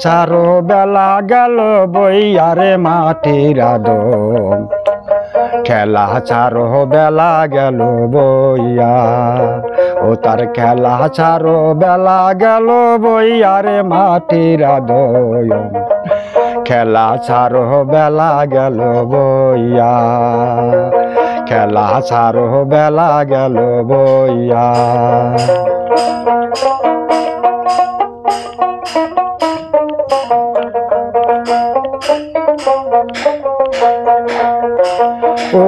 ছাড়ো বেলা গেল বইয়ারে মাটির আদম খেলা ছাড়ো বেলা গেল বইয়া ও তার খেলা ছাড়ো বেলা গেল বইয়ারে মাটির আদম খেলা ছাড়ো বেলা গেল বইয়া খেলা ছাড়ো বেলা গেল বইয়া ও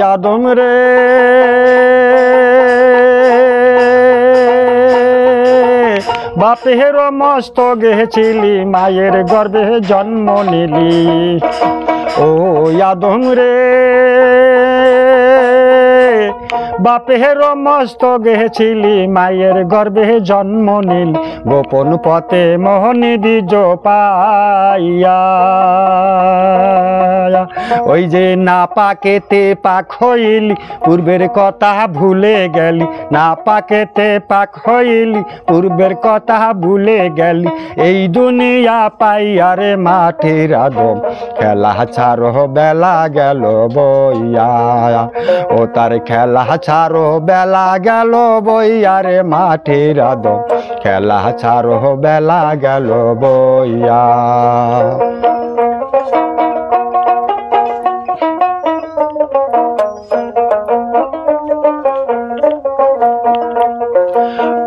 আদম রে বাপের মস্ত গেছিলি মায়ের গর্ভে জন্ম নিলি ও আদম রে বাপের মস্ত গেছিলি মায়ের গর্ভে জন্ম নিলি গোপন পথে মোহনী বীজ পাইয়া ওই যে না পাকেতে পাক হইলি পূর্বের কথা ভুলে গেলি না পাকেতে পাক হইলি পূর্বের কথা ভুলে গেলি এই দুনিয়া পাইয়ারে মাটির আদম খেলা ছাড়ো বেলা গেল বইয়া ও তার খেলা ছাড়ো বেলা গেল বইয়ারে মাটির আদম খেলা ছাড়ো বেলা গেল বইয়া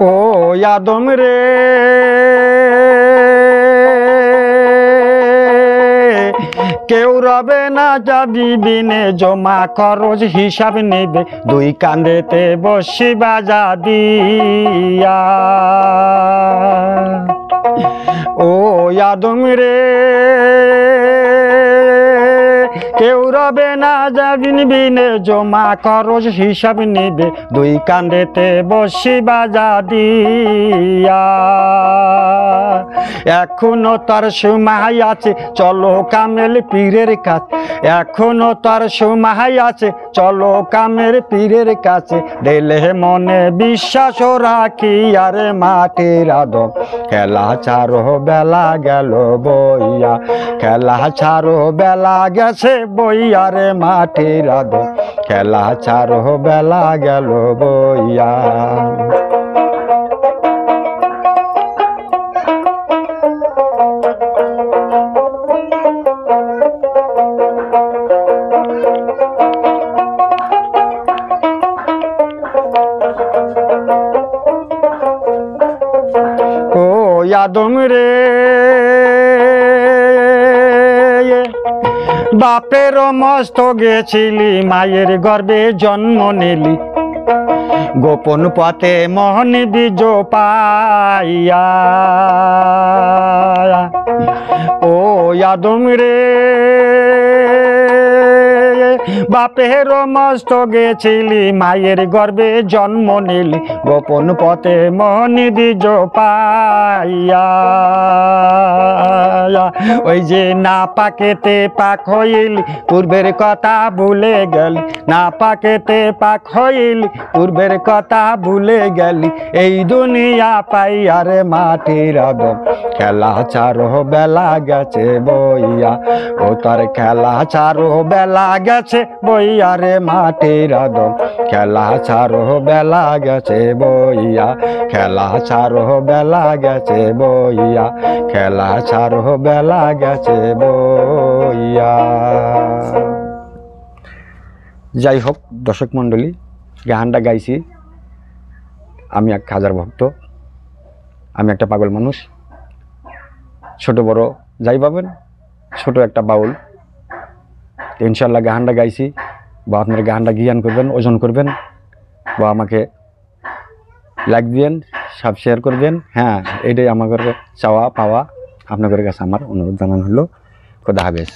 ও আদম রে কেউ রবে না যাবি বিনে জমা খরচ হিসাব নেবে দুই কান্দেতে বসি বাজা দিয়া ও আদম রে কেউ রবে না যাবিন বিনে জমা খরচ হিসাব নিবে দুই কান্দেতে বসি বাজা দিয়া এখনো তার সময় আছে চলো কামেল পীরের কাছে এখনো তার সময় আছে চলো কামের পীরের কাছে দিলে মনে বিশ্বাস রাখি আরে মাটির আদম খেলা ছাড়ো বেলা গেল বইয়া খেলা ছাড়ো বেলা গেছে বইয়ারে মাটির আদম খেলা ছাড়ো বেলা গেল বইয়া ও আদম রে বাপের মস্ত গেছিলি মায়ের গর্ভে জন্ম নিলি গোপন পথে মোহনী বীজ পাইয়া ও আদম রে বাপের মস্ত গেছিলি মায়ের গর্ভে জন্ম নিলি গোপন পথে মোহনী বীজ পাইয়া ওই যে না পাকেতে পাক হইলি পূর্বের কথা ভুলে গেলি না পাকেতে পাক হইলি পূর্বের কথা ভুলে গেলি এই দুনিয়া পাইয়ারে মাটির আদম খেলা ছাড়ো বেলা গেছে বইয়া ও তার খেলা ছাড়ো বেলা গেছে বইয়ারে মাটির আদম খেলা ছাড়ো বেলা গেছে বইয়া খেলা ছাড়ো বেলা গেছে বইয়া খেলা ছাড়ো বেলা গেছে বইয়া যাই হোক দর্শক মণ্ডলী গানটা গাইছি আমি এক হাজার ভক্ত আমি একটা পাগল মানুষ ছোট বড় যাই পাবেন ছোট একটা বাউল ইনশাল্লাহ গানটা গাইছি বা আপনার গানটা জ্ঞান করবেন ওজন করবেন বা আমাকে লাইক দিবেন সব শেয়ার করবেন হ্যাঁ এটাই আমার চাওয়া পাওয়া আপনাদের কাছে আমার অনুরোধ জানানো হলো খোদা হাফেজ।